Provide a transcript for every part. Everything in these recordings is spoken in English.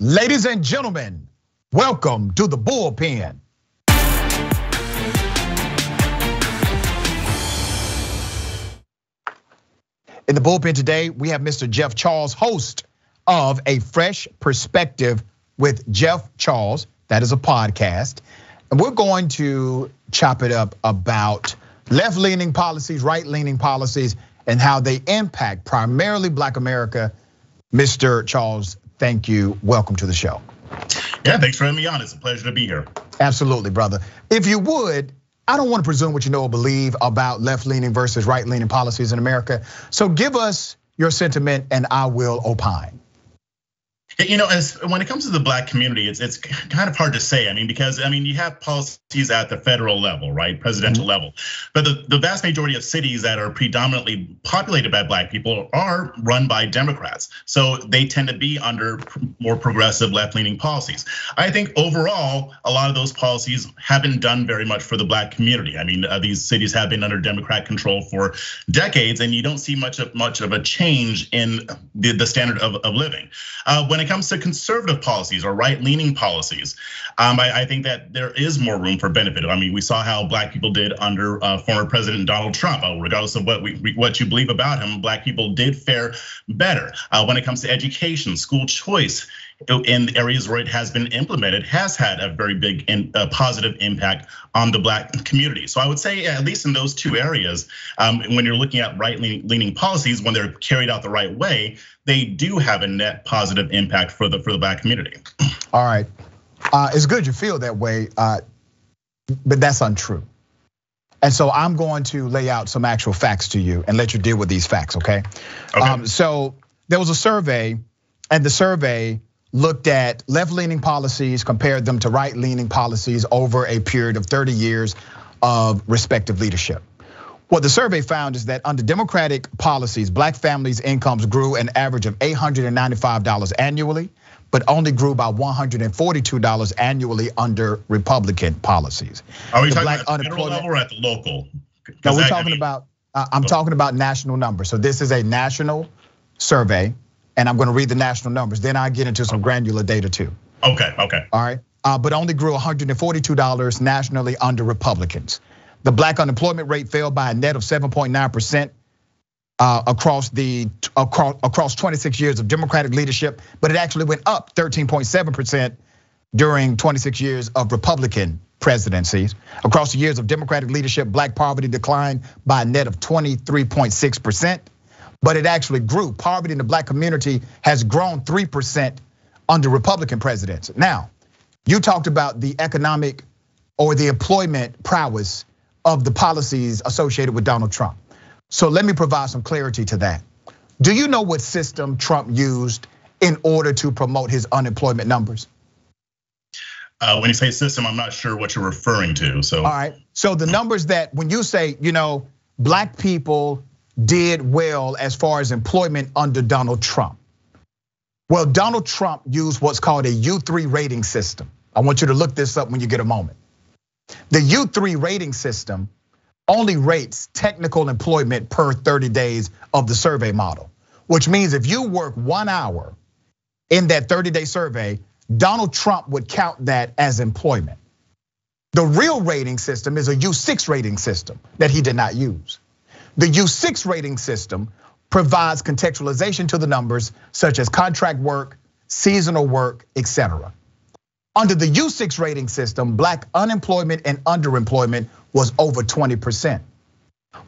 Ladies and gentlemen, welcome to the Bullpen. In the Bullpen today, we have Mr. Jeff Charles, host of A Fresh Perspective with Jeff Charles. That is a podcast. And we're going to chop it up about left-leaning policies, right-leaning policies, and how they impact primarily Black America. Mr. Charles, thank you. Welcome to the show. Yeah, thanks for having me on. It's a pleasure to be here. Absolutely, brother. If you would, I don't want to presume what you know or believe about left-leaning versus right-leaning policies in America. So give us your sentiment and I will opine. You know, when it comes to the Black community, it's kind of hard to say. Because you have policies at the federal level, right, presidential level, but the vast majority of cities that are predominantly populated by Black people are run by Democrats, so they tend to be under more progressive left-leaning policies. I think overall, a lot of those policies haven't done very much for the Black community. These cities have been under Democrat control for decades, and you don't see much of a change in the standard of living. When it comes to conservative policies or right-leaning policies, I think that there is more room for benefit. We saw how Black people did under former President Donald Trump. Regardless of what you believe about him, Black people did fare better. When it comes to education, school choice, in areas where it has been implemented, has had a very big and positive impact on the Black community. So I would say, at least in those two areas, when you're looking at right-leaning policies, when they're carried out the right way, they do have a net positive impact for the Black community. All right, it's good you feel that way, but that's untrue. And so I'm going to lay out some actual facts to you and let you deal with these facts, okay? So there was a survey, and the survey looked at left-leaning policies, compared them to right-leaning policies over a period of 30 years of respective leadership. What the survey found is that under Democratic policies, Black families' incomes grew an average of $895 annually, but only grew by $142 annually under Republican policies. Are we talking about the federal level or at the local? No, we're talking about, I'm talking about national numbers. So this is a national survey, and I'm gonna read the national numbers. Then I get into some granular data too. Okay. All right, but only grew $142 nationally under Republicans. The Black unemployment rate fell by a net of 7.9% across 26 years of Democratic leadership, but it actually went up 13.7% during 26 years of Republican presidencies. Across the years of Democratic leadership, Black poverty declined by a net of 23.6%, but it actually grew. Poverty in the Black community has grown 3% under Republican presidents. Now, you talked about the economic or the employment prowess of the policies associated with Donald Trump. So let me provide some clarity to that. Do you know what system Trump used in order to promote his unemployment numbers? When you say system, I'm not sure what you're referring to, so. All right, so the numbers that when you say, Black people did well as far as employment under Donald Trump. Well, Donald Trump used what's called a U3 rating system. I want you to look this up when you get a moment. The U3 rating system only rates technical employment per 30 days of the survey model, which means if you work 1 hour in that 30-day survey, Donald Trump would count that as employment. The real rating system is a U6 rating system that he did not use. The U6 rating system provides contextualization to the numbers such as contract work, seasonal work, etc. Under the U6 rating system, Black unemployment and underemployment was over 20%.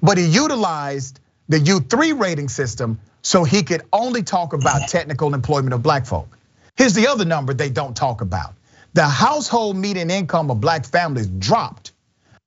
But he utilized the U3 rating system so he could only talk about technical employment of Black folk. Here's the other number they don't talk about. The household median income of Black families dropped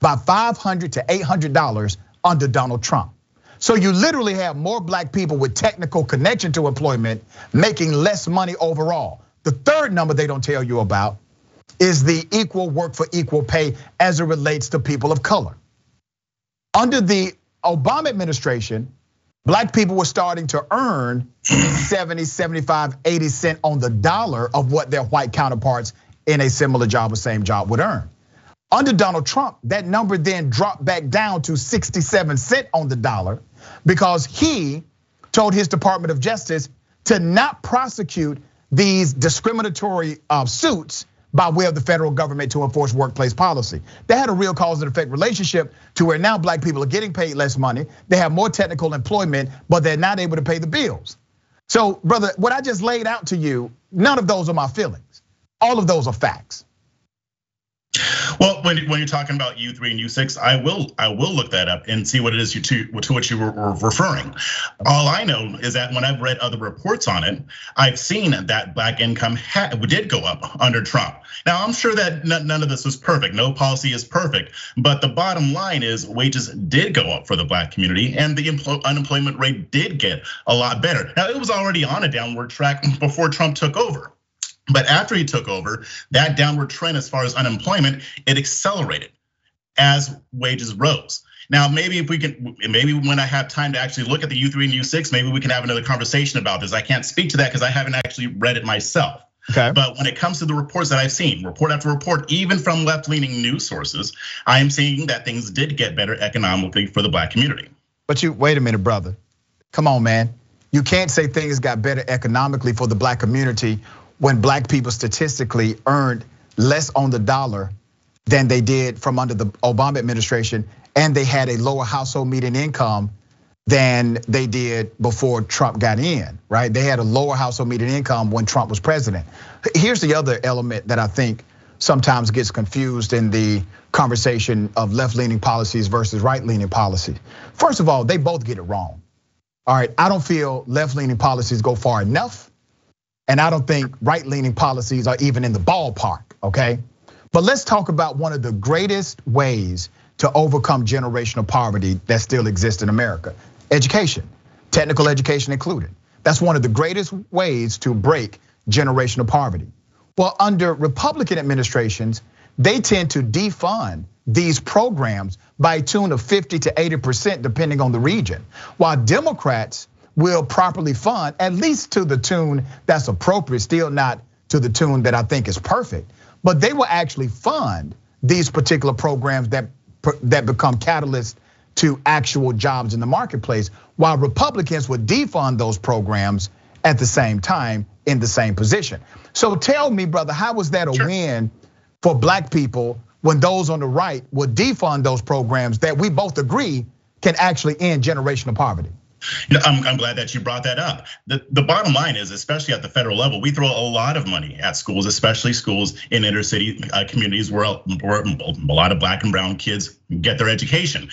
by $500 to $800 under Donald Trump. So you literally have more Black people with technical connection to employment making less money overall. The third number they don't tell you about is the equal work for equal pay as it relates to people of color. Under the Obama administration, Black people were starting to earn 70, 75, 80 cents on the dollar of what their white counterparts in a similar job or same job would earn. Under Donald Trump, that number then dropped back down to 67 cents on the dollar because he told his Department of Justice to not prosecute these discriminatory suits by way of the federal government to enforce workplace policy. They had a real cause and effect relationship to where now black people are getting paid less money. They have more technical employment, but they're not able to pay the bills. So, brother, what I just laid out to you, none of those are my feelings. All of those are facts. Well, when you're talking about U3 and U6, I will look that up and see what it is to which you were referring. All I know is that when I've read other reports on it, I've seen that black income did go up under Trump. Now, I'm sure that none of this was perfect. No policy is perfect, but the bottom line is wages did go up for the black community, and the unemployment rate did get a lot better. Now, it was already on a downward track before Trump took over. But after he took over, that downward trend as far as unemployment, it accelerated as wages rose. Now, maybe when I have time to actually look at the U3 and U6, maybe we can have another conversation about this. I can't speak to that because I haven't actually read it myself. Okay. But when it comes to the reports that I've seen, report after report, even from left-leaning news sources, I am seeing that things did get better economically for the black community. But wait a minute, brother. Come on, man. You can't say things got better economically for the black community when black people statistically earned less on the dollar than they did from under the Obama administration, and they had a lower household median income than they did before Trump got in, right? They had a lower household median income when Trump was president. Here's the other element that I think sometimes gets confused in the conversation of left-leaning policies versus right-leaning policies. First of all, they both get it wrong. All right, I don't feel left-leaning policies go far enough. And I don't think right-leaning policies are even in the ballpark, okay? But let's talk about one of the greatest ways to overcome generational poverty that still exists in America. Education, technical education included. That's one of the greatest ways to break generational poverty. Well, under Republican administrations, they tend to defund these programs by a tune of 50 to 80%, depending on the region. While Democrats will properly fund, at least to the tune that's appropriate, still not to the tune that I think is perfect, but they will actually fund these particular programs that become catalysts to actual jobs in the marketplace, while Republicans would defund those programs at the same time in the same position. So tell me, brother, how was that a win for black people when those on the right would defund those programs that we both agree can actually end generational poverty? You know, I'm glad that you brought that up. The bottom line is, especially at the federal level, we throw a lot of money at schools, especially schools in inner city communities where a lot of black and brown kids get their education.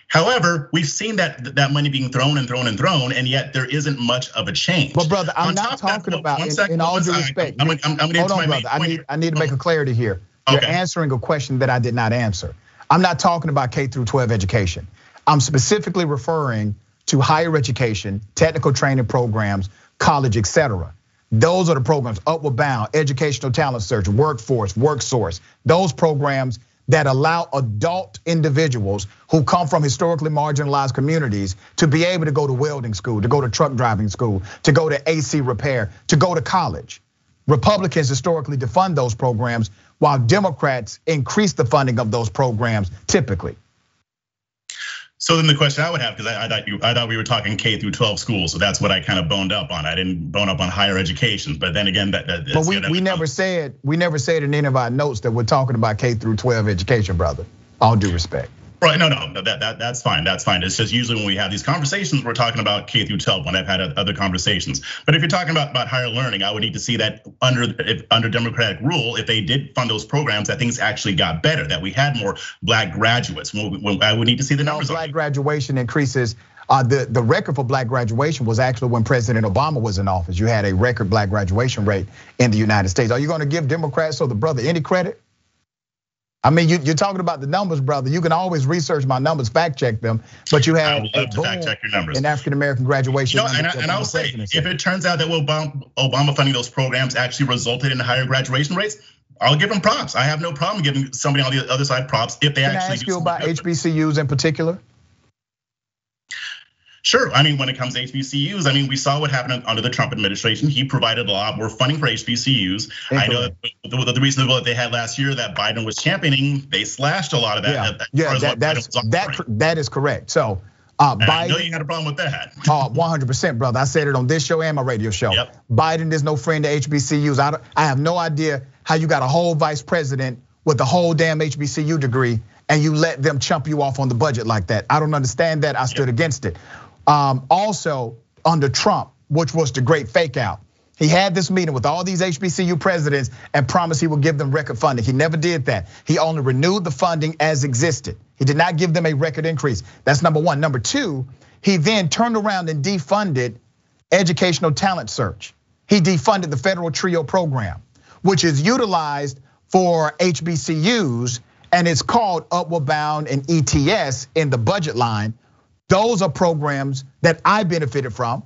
However, we've seen that money being thrown and thrown and thrown, and yet there isn't much of a change. But brother, I'm not talking about, in all due respect. Hold on, brother. I need to make a clarity here. You're answering a question that I did not answer. I'm not talking about K through 12 education. I'm specifically referring to higher education, technical training programs, college, etc. Those are the programs, Upward Bound, Educational Talent Search, Workforce, WorkSource. Those programs that allow adult individuals who come from historically marginalized communities to be able to go to welding school, to go to truck driving school, to go to AC repair, to go to college. Republicans historically defund those programs, while Democrats increase the funding of those programs typically. So then the question I would have, because I thought we were talking K through 12 schools, so that's what I kind of boned up on. I didn't bone up on higher education, but then again, but we never said in any of our notes that we're talking about K through 12 education, brother. All due respect. Right, no, that's fine, that's fine. It's just usually when we have these conversations, we're talking about K through 12 when I've had other conversations. But if you're talking about higher learning, I would need to see that under Democratic rule, if they did fund those programs, that things actually got better, that we had more black graduates. I would need to see the numbers. Black graduation increases. The record for black graduation was actually when President Obama was in office. You had a record black graduation rate in the United States. Are you going to give Democrats or the brother any credit? I mean, you're talking about the numbers, brother. You can always research my numbers, fact check them, but you have a boom in African American graduation. And I'll say, if it turns out that Obama funding those programs actually resulted in higher graduation rates, I'll give them props. I have no problem giving somebody on the other side props if they actually. Can I ask you about HBCUs in particular? Sure, I mean, when it comes to HBCUs, I mean, we saw what happened under the Trump administration. He provided a lot more funding for HBCUs. I know that the recent bill that they had last year that Biden was championing, they slashed a lot of that. That is correct. So I know you had a problem with that. 100%, brother. I said it on this show and my radio show. Yep. Biden is no friend to HBCUs. I have no idea how you got a whole vice president with a whole damn HBCU degree and you let them chump you off on the budget like that. I don't understand that. I stood against it. Also, under Trump, which was the great fake out, he had this meeting with all these HBCU presidents and promised he would give them record funding. He never did that. He only renewed the funding as existed. He did not give them a record increase. That's number one. Number two, he then turned around and defunded educational talent search. He defunded the federal TRIO program, which is utilized for HBCUs, and it's called Upward Bound and ETS in the budget line. Those are programs that I benefited from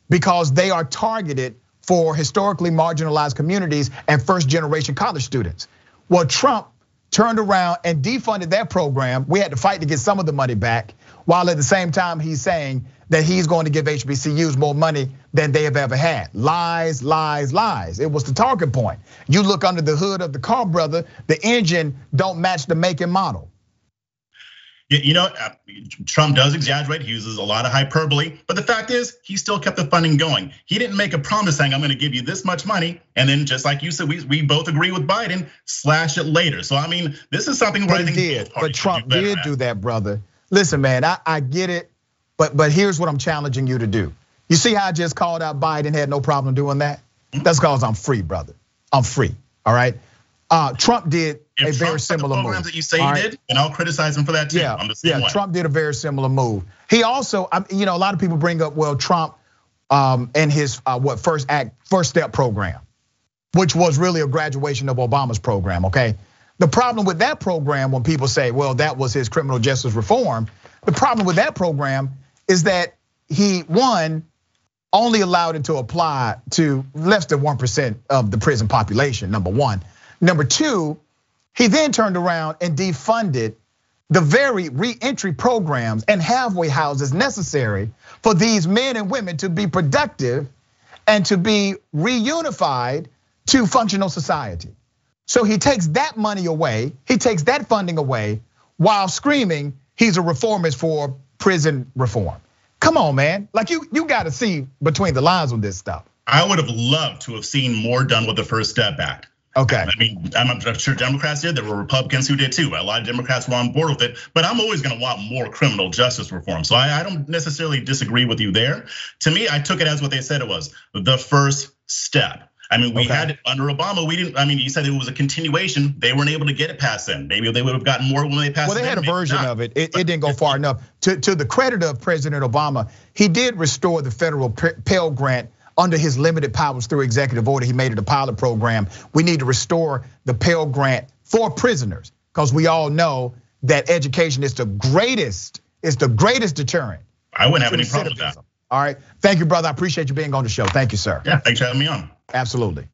because they are targeted for historically marginalized communities and first generation college students. Well, Trump turned around and defunded that program. We had to fight to get some of the money back, while at the same time he's saying that he's going to give HBCUs more money than they have ever had. Lies, lies, lies. It was the talking point. You look under the hood of the car, brother, the engine don't match the make and model. You know, Trump does exaggerate, he uses a lot of hyperbole, but the fact is, he still kept the funding going. He didn't make a promise saying, I'm gonna give you this much money, and then just like you said, we both agree with Biden, slash it later. So I mean, this is something where I think but Trump did do that, brother. Listen, man, I get it, but here's what I'm challenging you to do. You see how I just called out Biden, had no problem doing that? That's because I'm free, brother. I'm free, all right? Trump did a very similar move. That you say he did, and I'll criticize him for that too. Yeah, Trump did a very similar move. He also, a lot of people bring up, well, Trump and his first step program, which was really a graduation of Obama's program. Okay, the problem with that program, when people say, well, that was his criminal justice reform, the problem with that program is that he only allowed it to apply to less than 1% of the prison population. Number one. Number two, he then turned around and defunded the very re-entry programs and halfway houses necessary for these men and women to be productive and to be reunified to functional society. So he takes that money away, he takes that funding away while screaming he's a reformist for prison reform. Come on, man. Like you gotta see between the lines on this stuff. I would have loved to have seen more done with the First Step Act. Okay. I mean, I'm sure Democrats did. There were Republicans who did too. A lot of Democrats were on board with it, but I'm always gonna want more criminal justice reform. So I don't necessarily disagree with you there. To me, I took it as what they said it was, the first step. I mean, we had it under Obama. We didn't. I mean, you said it was a continuation. They weren't able to get it past then. Maybe they would have gotten more when they passed. Well, they had a version of it. It didn't go far enough. To the credit of President Obama, he did restore the federal Pell Grant under his limited powers through executive order. He made it a pilot program. We need to restore the Pell Grant for prisoners because we all know that education is the greatest deterrent. I wouldn't have any problem with that. All right, thank you, brother. I appreciate you being on the show. Thank you, sir. Yeah, thanks for having me on. Absolutely.